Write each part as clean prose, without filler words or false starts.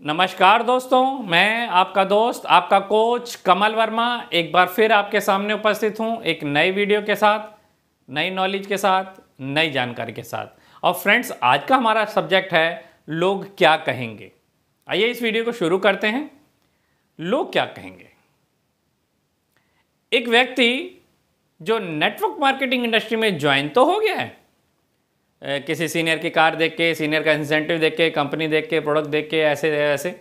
नमस्कार दोस्तों, मैं आपका दोस्त, आपका कोच कमल वर्मा एक बार फिर आपके सामने उपस्थित हूं एक नई वीडियो के साथ, नई नॉलेज के साथ, नई जानकारी के साथ। और फ्रेंड्स, आज का हमारा सब्जेक्ट है लोग क्या कहेंगे। आइए इस वीडियो को शुरू करते हैं। लोग क्या कहेंगे। एक व्यक्ति जो नेटवर्क मार्केटिंग इंडस्ट्री में ज्वाइन तो हो गया है, किसी सीनियर की कार देख के, सीनियर का इंसेंटिव देख के, कंपनी देख के, प्रोडक्ट देख के, ऐसे ऐसे,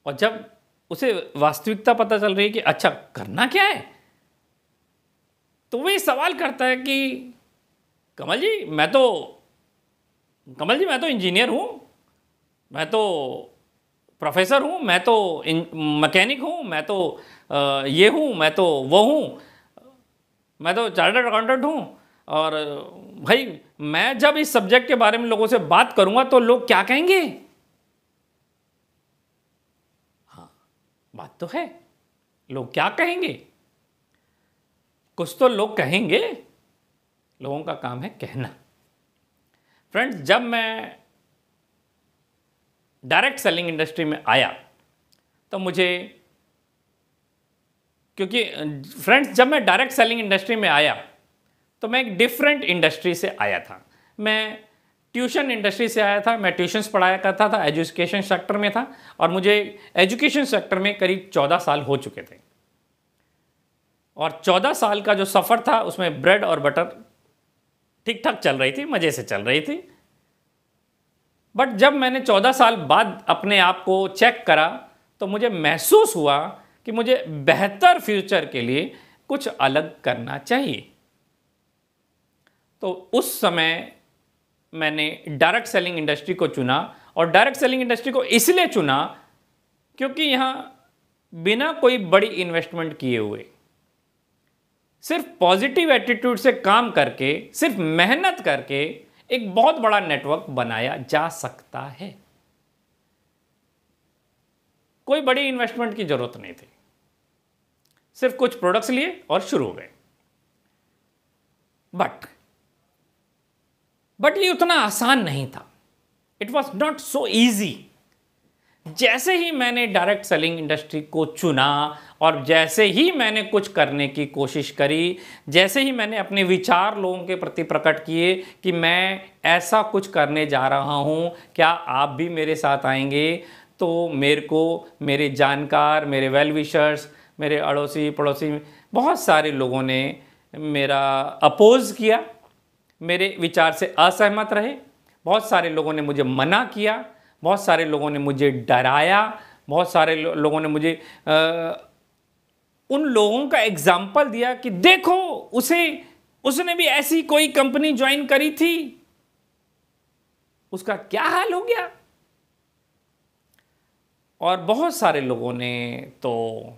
और जब उसे वास्तविकता पता चल रही है कि अच्छा करना क्या है, तो वही सवाल करता है कि कमल जी मैं तो इंजीनियर हूँ, मैं तो प्रोफेसर हूँ, मैं तो मैकेनिक हूँ, मैं तो ये हूँ, मैं तो वो हूँ, मैं तो चार्टर्ड अकाउंटेंट हूँ। और भाई मैं जब इस सब्जेक्ट के बारे में लोगों से बात करूंगा तो लोग क्या कहेंगे। हाँ, बात तो है, लोग क्या कहेंगे। कुछ तो लोग कहेंगे, लोगों का काम है कहना। फ्रेंड्स, जब मैं डायरेक्ट सेलिंग इंडस्ट्री में आया तो जब मैं डायरेक्ट सेलिंग इंडस्ट्री में आया तो मैं एक डिफरेंट इंडस्ट्री से आया था। मैं ट्यूशन इंडस्ट्री से आया था। मैं ट्यूशन्स पढ़ाया करता था, एजुकेशन सेक्टर में था, और मुझे एजुकेशन सेक्टर में करीब 14 साल हो चुके थे। और 14 साल का जो सफ़र था उसमें ब्रेड और बटर ठीक ठाक चल रही थी, मज़े से चल रही थी। बट जब मैंने 14 साल बाद अपने आप को चेक करा तो मुझे महसूस हुआ कि मुझे बेहतर फ्यूचर के लिए कुछ अलग करना चाहिए। तो उस समय मैंने डायरेक्ट सेलिंग इंडस्ट्री को चुना, और डायरेक्ट सेलिंग इंडस्ट्री को इसलिए चुना क्योंकि यहाँ बिना कोई बड़ी इन्वेस्टमेंट किए हुए, सिर्फ पॉजिटिव एटीट्यूड से काम करके, सिर्फ मेहनत करके एक बहुत बड़ा नेटवर्क बनाया जा सकता है। कोई बड़ी इन्वेस्टमेंट की जरूरत नहीं थी, सिर्फ कुछ प्रोडक्ट्स लिए और शुरू हो गए। बट ये उतना आसान नहीं था। It was not so easy. जैसे ही मैंने डायरेक्ट सेलिंग इंडस्ट्री को चुना और जैसे ही मैंने कुछ करने की कोशिश करी, जैसे ही मैंने अपने विचार लोगों के प्रति प्रकट किए कि मैं ऐसा कुछ करने जा रहा हूँ, क्या आप भी मेरे साथ आएंगे, तो मेरे को मेरे जानकार, मेरे वेल विशर्स, मेरे अड़ोसी पड़ोसी, बहुत सारे लोगों ने मेरा अपोज किया, मेरे विचार से असहमत रहे। बहुत सारे लोगों ने मुझे मना किया, बहुत सारे लोगों ने मुझे डराया, बहुत सारे लोगों ने मुझे उन लोगों का एग्जाम्पल दिया कि देखो उसने भी ऐसी कोई कंपनी ज्वाइन करी थी, उसका क्या हाल हो गया। और बहुत सारे लोगों ने तो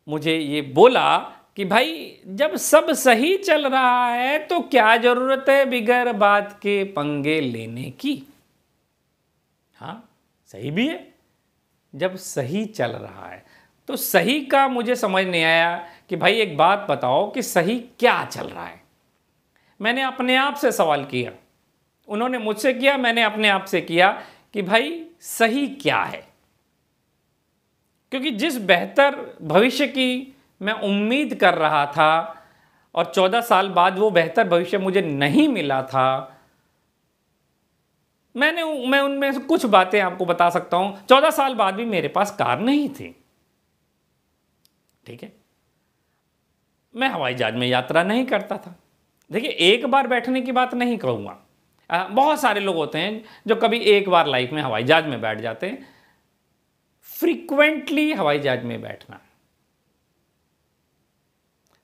मुझे ये बोला कि भाई जब सब सही चल रहा है तो क्या जरूरत है बिगैर बात के पंगे लेने की। हाँ, सही भी है। जब सही चल रहा है तो सही का मुझे समझ नहीं आया कि भाई एक बात बताओ कि सही क्या चल रहा है। मैंने अपने आप से सवाल किया, उन्होंने मुझसे किया, मैंने अपने आप से किया कि भाई सही क्या है। क्योंकि जिस बेहतर भविष्य की मैं उम्मीद कर रहा था और 14 साल बाद वो बेहतर भविष्य मुझे नहीं मिला था, मैं उनमें से कुछ बातें आपको बता सकता हूं। 14 साल बाद भी मेरे पास कार नहीं थी, ठीक है। मैं हवाई जहाज में यात्रा नहीं करता था। देखिए, एक बार बैठने की बात नहीं कहूँगा, बहुत सारे लोग होते हैं जो कभी एक बार लाइफ में हवाई जहाज में बैठ जाते हैं। फ्रीक्वेंटली हवाई जहाज में बैठना,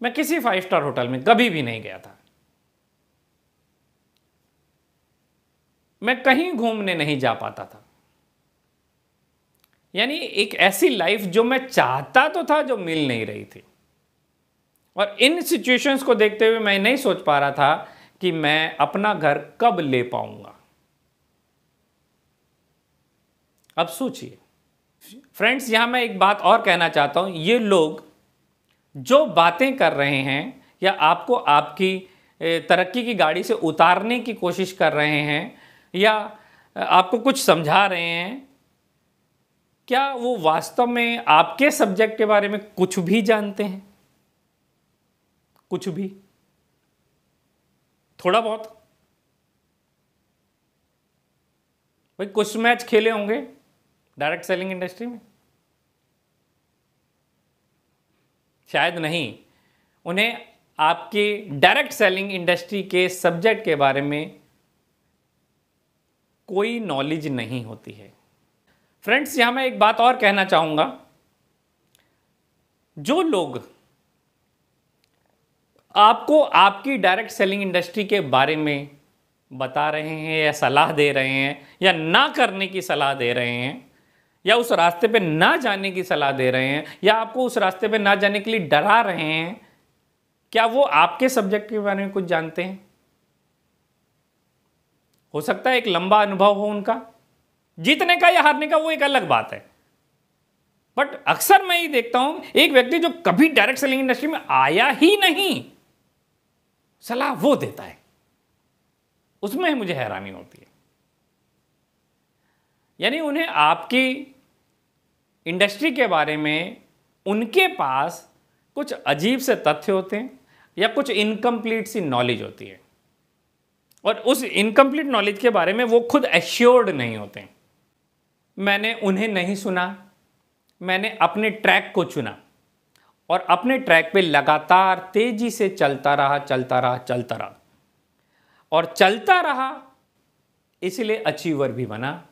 मैं किसी 5 स्टार होटल में कभी भी नहीं गया था। मैं कहीं घूमने नहीं जा पाता था। यानी एक ऐसी लाइफ जो मैं चाहता तो था, जो मिल नहीं रही थी। और इन सिचुएशंस को देखते हुए मैं नहीं सोच पा रहा था कि मैं अपना घर कब ले पाऊंगा। अब सोचिए फ्रेंड्स, यहां मैं एक बात और कहना चाहता हूं। ये लोग जो बातें कर रहे हैं या आपको आपकी तरक्की की गाड़ी से उतारने की कोशिश कर रहे हैं, या आपको कुछ समझा रहे हैं, क्या वो वास्तव में आपके सब्जेक्ट के बारे में कुछ भी जानते हैं? कुछ भी? थोड़ा बहुत? भाई कुछ मैच खेले होंगे डायरेक्ट सेलिंग इंडस्ट्री में? शायद नहीं। उन्हें आपके डायरेक्ट सेलिंग इंडस्ट्री के सब्जेक्ट के बारे में कोई नॉलेज नहीं होती है। फ्रेंड्स, यहां मैं एक बात और कहना चाहूंगा, जो लोग आपको आपकी डायरेक्ट सेलिंग इंडस्ट्री के बारे में बता रहे हैं या सलाह दे रहे हैं या ना करने की सलाह दे रहे हैं या उस रास्ते पे ना जाने की सलाह दे रहे हैं या आपको उस रास्ते पे ना जाने के लिए डरा रहे हैं, क्या वो आपके सब्जेक्ट के बारे में कुछ जानते हैं? हो सकता है एक लंबा अनुभव हो उनका, जीतने का या हारने का वो एक अलग बात है, बट अक्सर मैं ये देखता हूं एक व्यक्ति जो कभी डायरेक्ट सेलिंग इंडस्ट्री में आया ही नहीं, सलाह वो देता है, उसमें मुझे हैरानी होती है। यानी उन्हें आपकी इंडस्ट्री के बारे में उनके पास कुछ अजीब से तथ्य होते हैं या कुछ इनकम्प्लीट सी नॉलेज होती है, और उस इनकम्प्लीट नॉलेज के बारे में वो खुद एश्योर्ड नहीं होते। मैंने उन्हें नहीं सुना, मैंने अपने ट्रैक को चुना और अपने ट्रैक पे लगातार तेजी से चलता रहा और चलता रहा, इसीलिए अचीवर भी बना,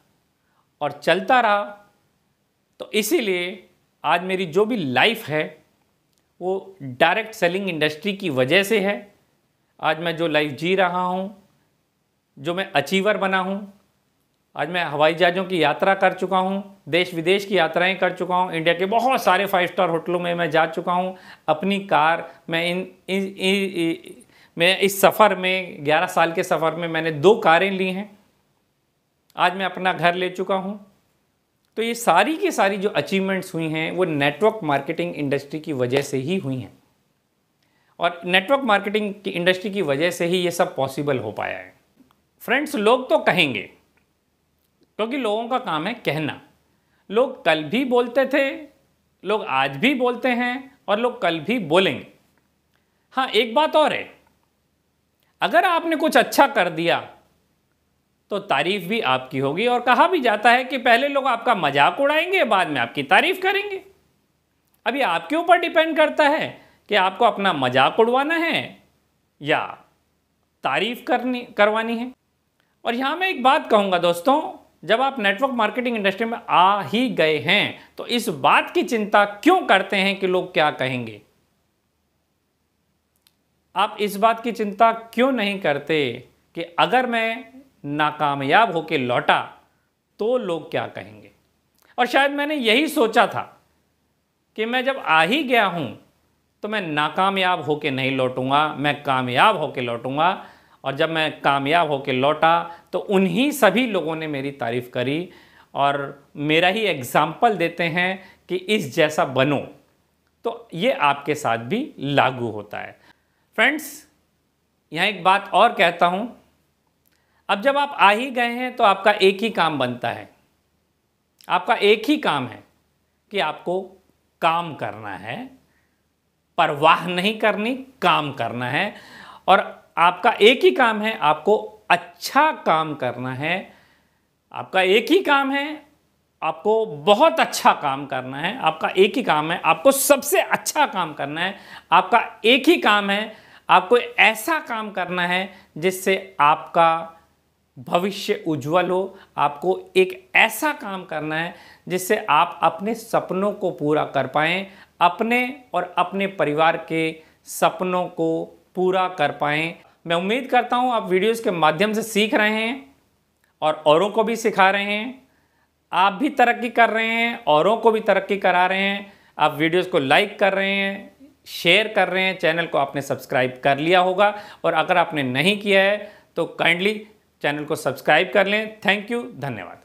और चलता रहा तो इसीलिए आज मेरी जो भी लाइफ है वो डायरेक्ट सेलिंग इंडस्ट्री की वजह से है। आज मैं जो लाइफ जी रहा हूँ, जो मैं अचीवर बना हूँ, आज मैं हवाई जहाज़ों की यात्रा कर चुका हूँ, देश विदेश की यात्राएं कर चुका हूँ, इंडिया के बहुत सारे 5 स्टार होटलों में मैं जा चुका हूँ। अपनी कार मैं इस सफ़र में 11 साल के सफ़र में मैंने 2 कारें ली हैं। आज मैं अपना घर ले चुका हूँ। तो ये सारी की सारी जो अचीवमेंट्स हुई हैं वो नेटवर्क मार्केटिंग इंडस्ट्री की वजह से ही हुई हैं, और नेटवर्क मार्केटिंग की इंडस्ट्री की वजह से ही ये सब पॉसिबल हो पाया है। फ्रेंड्स, लोग तो कहेंगे, क्योंकि लोगों का काम है कहना। लोग कल भी बोलते थे, लोग आज भी बोलते हैं, और लोग कल भी बोलेंगे। हाँ, एक बात और है, अगर आपने कुछ अच्छा कर दिया तो तारीफ भी आपकी होगी, और कहा भी जाता है कि पहले लोग आपका मजाक उड़ाएंगे, बाद में आपकी तारीफ करेंगे। अभी आपके ऊपर डिपेंड करता है कि आपको अपना मजाक उड़वाना है या तारीफ करवानी है। और यहाँ मैं एक बात कहूँगा दोस्तों, जब आप नेटवर्क मार्केटिंग इंडस्ट्री में आ ही गए हैं तो इस बात की चिंता क्यों करते हैं कि लोग क्या कहेंगे? आप इस बात की चिंता क्यों नहीं करते कि अगर मैं नाकामयाब होकर लौटा तो लोग क्या कहेंगे? और शायद मैंने यही सोचा था कि मैं जब आ ही गया हूं तो मैं नाकामयाब होकर नहीं लौटूंगा, मैं कामयाब होकर लौटूंगा। और जब मैं कामयाब होकर लौटा तो उन्हीं सभी लोगों ने मेरी तारीफ करी और मेरा ही एग्जाम्पल देते हैं कि इस जैसा बनो। तो ये आपके साथ भी लागू होता है। फ्रेंड्स, यहाँ एक बात और कहता हूँ, अब जब आप आ ही गए हैं तो आपका एक ही काम बनता है। आपका एक ही काम है कि आपको काम करना है, परवाह नहीं करनी, काम करना है। और आपका एक ही काम है, आपको अच्छा काम करना है। आपका एक ही काम है, आपको बहुत अच्छा काम करना है। आपका एक ही काम है, आपको सबसे अच्छा काम करना है। आपका एक ही काम है, आपको ऐसा काम करना है जिससे आपका भविष्य उज्जवल हो। आपको एक ऐसा काम करना है जिससे आप अपने सपनों को पूरा कर पाएं, अपने और अपने परिवार के सपनों को पूरा कर पाएं। मैं उम्मीद करता हूं आप वीडियोस के माध्यम से सीख रहे हैं और औरों को भी सिखा रहे हैं। आप भी तरक्की कर रहे हैं, औरों को भी तरक्की करा रहे हैं। आप वीडियोस को लाइक कर रहे हैं, शेयर कर रहे हैं, चैनल को आपने सब्सक्राइब कर लिया होगा, और अगर आपने नहीं किया है तो काइंडली चैनल को सब्सक्राइब कर लें। थैंक यू, धन्यवाद।